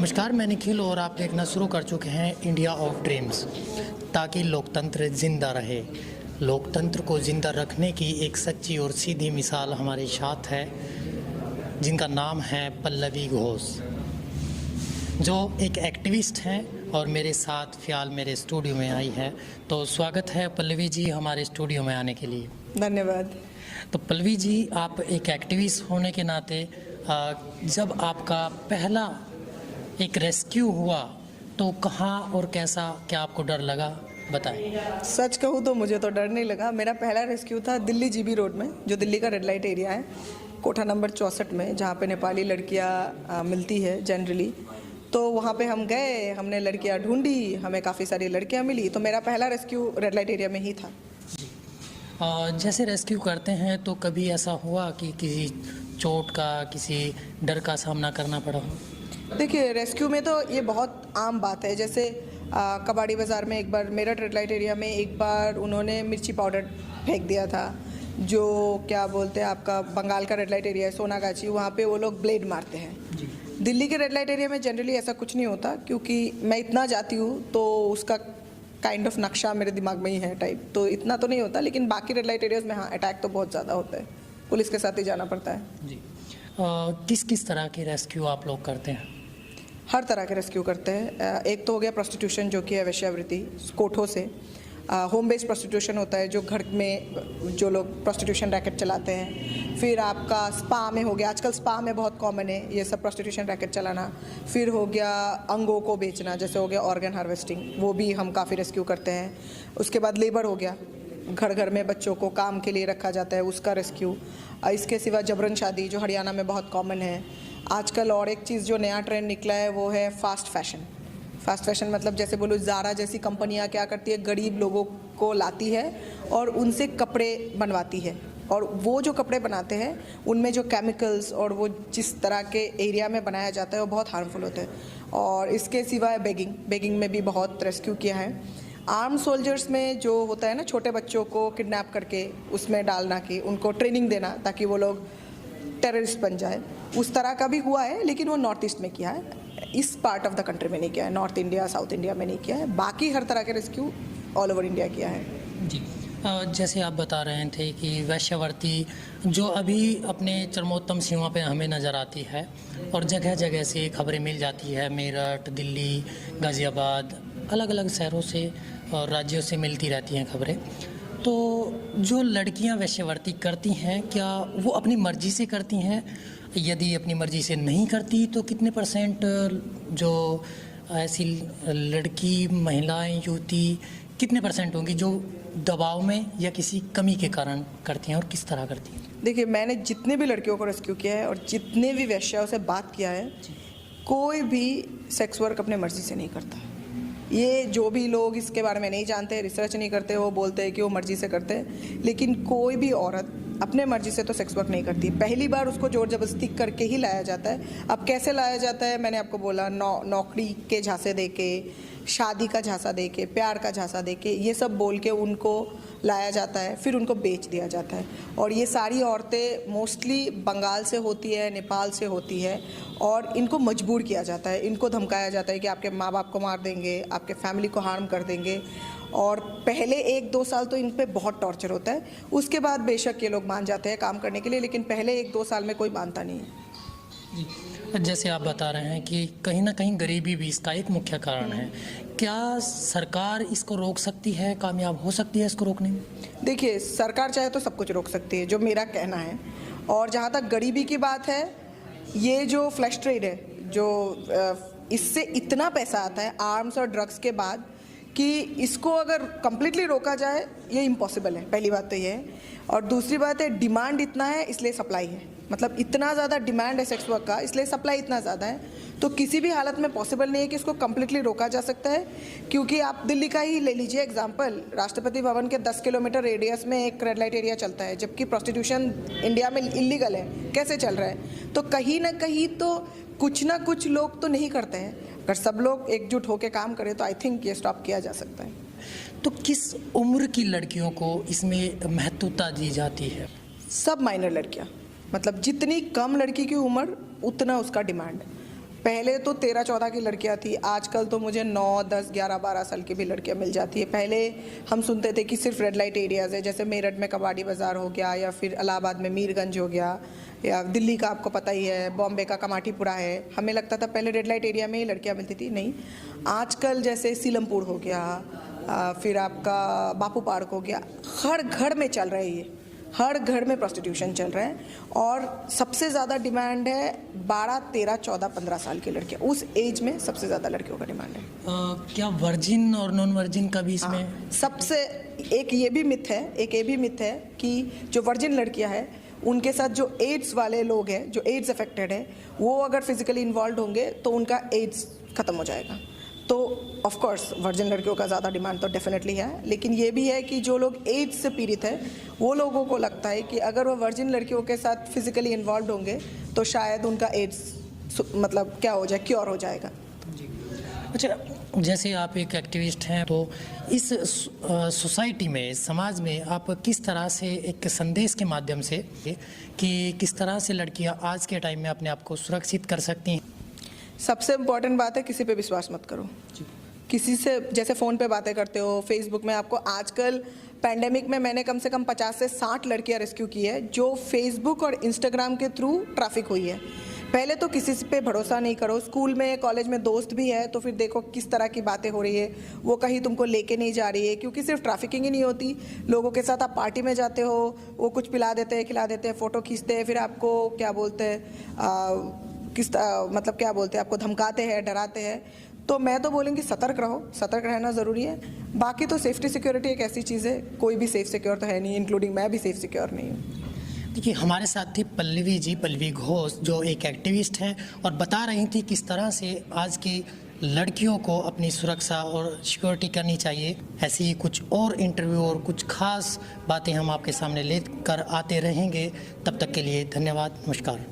नमस्कार, मैं निखिल और आप देखना शुरू कर चुके हैं इंडिया ऑफ ड्रीम्स। ताकि लोकतंत्र जिंदा रहे, लोकतंत्र को जिंदा रखने की एक सच्ची और सीधी मिसाल हमारे साथ है, जिनका नाम है पल्लवी घोष, जो एक एक्टिविस्ट हैं और मेरे साथ फ़िलहाल मेरे स्टूडियो में आई है। तो स्वागत है पल्लवी जी हमारे स्टूडियो में आने के लिए। धन्यवाद। तो पल्लवी जी, आप एक एक्टिविस्ट होने के नाते जब आपका पहला एक रेस्क्यू हुआ तो कहाँ और कैसा, क्या आपको डर लगा, बताएं। सच कहूँ तो मुझे तो डर नहीं लगा। मेरा पहला रेस्क्यू था दिल्ली जीबी रोड में, जो दिल्ली का रेड लाइट एरिया है, कोठा नंबर 64 में, जहाँ पे नेपाली लड़कियाँ मिलती है जनरली। तो वहाँ पे हम गए, हमने लड़कियाँ ढूंढी, हमें काफ़ी सारी लड़कियाँ मिली। तो मेरा पहला रेस्क्यू रेड लाइट एरिया में ही था। जैसे रेस्क्यू करते हैं तो कभी ऐसा हुआ कि किसी चोट का, किसी डर का सामना करना पड़ा हो? देखिए, रेस्क्यू में तो ये बहुत आम बात है। जैसे कबाड़ी बाज़ार में एक बार, मेरठ रेड लाइट एरिया में एक बार उन्होंने मिर्ची पाउडर फेंक दिया था, जो क्या बोलते हैं आपका बंगाल का रेड लाइट एरिया है, सोनागाछी, वहाँ पे वो लोग ब्लेड मारते हैं। दिल्ली के रेड लाइट एरिया में जनरली ऐसा कुछ नहीं होता, क्योंकि मैं इतना जाती हूँ तो उसका काइंड ऑफ नक्शा मेरे दिमाग में ही है टाइप, तो इतना तो नहीं होता। लेकिन बाकी रेड लाइट एरियाज में हाँ, अटैक तो बहुत ज़्यादा होता है, पुलिस के साथ ही जाना पड़ता है। जी। किस किस तरह के रेस्क्यू आप लोग करते हैं? हर तरह के रेस्क्यू करते हैं। एक तो हो गया प्रोस्टिट्यूशन, जो कि है वेश्यावृत्ति, कोठों से। होम बेस्ड प्रोस्टिट्यूशन होता है, जो घर में जो लोग प्रोस्टिट्यूशन रैकेट चलाते हैं। फिर आपका स्पा में हो गया, आजकल स्पा में बहुत कॉमन है ये सब प्रोस्टिट्यूशन रैकेट चलाना। फिर हो गया अंगों को बेचना, जैसे हो गया ऑर्गन हार्वेस्टिंग, वो भी हम काफ़ी रेस्क्यू करते हैं। उसके बाद लेबर हो गया, घर घर में बच्चों को काम के लिए रखा जाता है, उसका रेस्क्यू। इसके सिवा जबरन शादी, जो हरियाणा में बहुत कॉमन है आजकल। और एक चीज़ जो नया ट्रेंड निकला है वो है फास्ट फैशन। फास्ट फैशन मतलब जैसे बोलो, ज़ारा जैसी कंपनियां क्या करती है, गरीब लोगों को लाती है और उनसे कपड़े बनवाती है। और वो जो कपड़े बनाते हैं उनमें जो केमिकल्स और वो जिस तरह के एरिया में बनाया जाता है वो बहुत हार्मफुल होते हैं। और इसके सिवाय बेगिंग में भी बहुत रेस्क्यू किया है। आर्म सोल्जर्स में जो होता है ना, छोटे बच्चों को किडनैप करके उसमें डालना, कि उनको ट्रेनिंग देना ताकि वो लोग टेररिस्ट बन जाए, उस तरह का भी हुआ है। लेकिन वो नॉर्थ ईस्ट में किया है, इस पार्ट ऑफ द कंट्री में नहीं किया है, नॉर्थ इंडिया साउथ इंडिया में नहीं किया है। बाकी हर तरह के रेस्क्यू ऑल ओवर इंडिया किया है। जी। जैसे आप बता रहे थे कि वेश्यावृत्ति जो अभी अपने चरमोत्तम सीमा पे हमें नज़र आती है और जगह जगह से खबरें मिल जाती है, मेरठ, दिल्ली, गाज़ियाबाद, अलग अलग शहरों से और राज्यों से मिलती रहती हैं खबरें। तो जो लड़कियां वेश्यावृत्ति करती हैं, क्या वो अपनी मर्ज़ी से करती हैं? यदि अपनी मर्ज़ी से नहीं करती तो कितने % जो ऐसी लड़की, महिलाएं, युवती कितने % होंगी जो दबाव में या किसी कमी के कारण करती हैं, और किस तरह करती हैं? देखिए, मैंने जितने भी लड़कियों को रेस्क्यू किया है और जितने भी वेश्याओं से बात किया है, कोई भी सेक्स वर्क अपने मर्ज़ी से नहीं करता। ये जो भी लोग इसके बारे में नहीं जानते, रिसर्च नहीं करते, वो बोलते हैं कि वो मर्ज़ी से करते हैं। लेकिन कोई भी औरत अपने मर्ज़ी से तो सेक्स वर्क नहीं करती। पहली बार उसको जोर जबरदस्ती करके ही लाया जाता है। अब कैसे लाया जाता है, मैंने आपको बोला, नौकरी के झांसे दे के, शादी का झांसा दे के, प्यार का झांसा दे के, ये सब बोल के उनको लाया जाता है, फिर उनको बेच दिया जाता है। और ये सारी औरतें मोस्टली बंगाल से होती है, नेपाल से होती है, और इनको मजबूर किया जाता है, इनको धमकाया जाता है कि आपके माँ बाप को मार देंगे, आपके फैमिली को हार्म कर देंगे। और पहले 1-2 साल तो इन पे बहुत टॉर्चर होता है। उसके बाद बेशक ये लोग मान जाते हैं काम करने के लिए, लेकिन पहले 1-2 साल में कोई मानता नहीं है। जी। जैसे आप बता रहे हैं कि कहीं ना कहीं गरीबी भी इसका एक मुख्य कारण है, क्या सरकार इसको रोक सकती है, कामयाब हो सकती है इसको रोकने में? देखिए, सरकार चाहे तो सब कुछ रोक सकती है, जो मेरा कहना है। और जहाँ तक गरीबी की बात है, ये जो फ्लैश ट्रेड है, जो इससे इतना पैसा आता है आर्म्स और ड्रग्स के बाद, कि इसको अगर कम्प्लीटली रोका जाए ये इम्पॉसिबल है। पहली बात तो ये है। और दूसरी बात है, डिमांड इतना है इसलिए सप्लाई है। मतलब इतना ज़्यादा डिमांड है सेक्स वर्क का, इसलिए सप्लाई इतना ज़्यादा है। तो किसी भी हालत में पॉसिबल नहीं है कि इसको कम्प्लीटली रोका जा सकता है। क्योंकि आप दिल्ली का ही ले लीजिए एग्जांपल, राष्ट्रपति भवन के 10 किलोमीटर रेडियस में एक रेड लाइट एरिया चलता है, जबकि प्रोस्टिट्यूशन इंडिया में इलीगल है। कैसे चल रहा है? तो कहीं ना कहीं तो कुछ ना कुछ लोग तो नहीं करते हैं। अगर सब लोग एकजुट होकर काम करें तो आई थिंक ये स्टॉप किया जा सकता है। तो किस उम्र की लड़कियों को इसमें महत्वता दी जाती है? सब माइनर लड़कियाँ, मतलब जितनी कम लड़की की उम्र उतना उसका डिमांड। पहले तो 13-14 की लड़कियां थी, आजकल तो मुझे 9, 10, 11, 12 साल की भी लड़कियां मिल जाती है। पहले हम सुनते थे कि सिर्फ रेड लाइट एरियाज़ है, जैसे मेरठ में कबाड़ी बाज़ार हो गया, या फिर इलाहाबाद में मीरगंज हो गया, या दिल्ली का आपको पता ही है, बॉम्बे का कमाटीपुरा है। हमें लगता था पहले रेड लाइट एरिया में ही लड़कियाँ मिलती थी, नहीं। आजकल जैसे सीलमपुर हो गया, फिर आपका बापू पार्क हो गया, हर घर में चल रहा है ये, हर घर में प्रोस्टिट्यूशन चल रहा है। और सबसे ज़्यादा डिमांड है 12, 13, 14, 15 साल की लड़कियाँ, उस एज में सबसे ज़्यादा लड़कियों का डिमांड है। क्या वर्जिन और नॉन वर्जिन का भी इसमें सबसे एक ये भी मिथ है कि जो वर्जिन लड़कियां हैं उनके साथ जो एड्स वाले लोग हैं, जो एड्स अफेक्टेड है, वो अगर फिजिकली इन्वॉल्व होंगे तो उनका एड्स ख़त्म हो जाएगा। तो ऑफ कोर्स वर्जिन लड़कियों का ज़्यादा डिमांड तो डेफिनेटली है, लेकिन ये भी है कि जो लोग एड्स से पीड़ित है वो लोगों को लगता है कि अगर वो वर्जिन लड़कियों के साथ फिजिकली इन्वॉल्व होंगे तो शायद उनका एड्स मतलब क्या हो जाए, क्योर हो जाएगा। अच्छा, जैसे आप एक एक्टिविस्ट हैं, तो इस सोसाइटी में, समाज में आप किस तरह से एक संदेश के माध्यम से कि किस तरह से लड़कियां आज के टाइम में अपने आप को सुरक्षित कर सकती हैं? सबसे इम्पॉर्टेंट बात है, किसी पे विश्वास मत करो। किसी से जैसे फ़ोन पे बातें करते हो, फेसबुक में, आपको आजकल पैंडेमिक में मैंने कम से कम 50 से 60 लड़कियां रेस्क्यू की है जो फेसबुक और इंस्टाग्राम के थ्रू ट्रैफिक हुई है। पहले तो किसी पे भरोसा नहीं करो। स्कूल में, कॉलेज में दोस्त भी है तो फिर देखो किस तरह की बातें हो रही है, वो कहीं तुमको लेके नहीं जा रही है, क्योंकि सिर्फ ट्रैफिकिंग ही नहीं होती, लोगों के साथ आप पार्टी में जाते हो, वो कुछ पिला देते हैं, खिला देते हैं, फ़ोटो खींचते हैं, फिर आपको क्या बोलते हैं, मतलब क्या बोलते हैं, आपको धमकाते हैं, डराते हैं। तो मैं तो बोलूँगी सतर्क रहो, सतर्क रहना ज़रूरी है। बाकी तो सेफ्टी सिक्योरिटी एक ऐसी चीज़ है, कोई भी सेफ सिक्योर तो है नहीं, इंक्लूडिंग मैं भी सेफ सिक्योर नहीं हूँ। देखिए, हमारे साथ थी पल्लवी जी, पल्लवी घोष, जो एक एक्टिविस्ट हैं और बता रही थी किस तरह से आज की लड़कियों को अपनी सुरक्षा और सिक्योरिटी करनी चाहिए। ऐसे ही कुछ और इंटरव्यू और कुछ खास बातें हम आपके सामने लेकर आते रहेंगे। तब तक के लिए धन्यवाद, नमस्कार।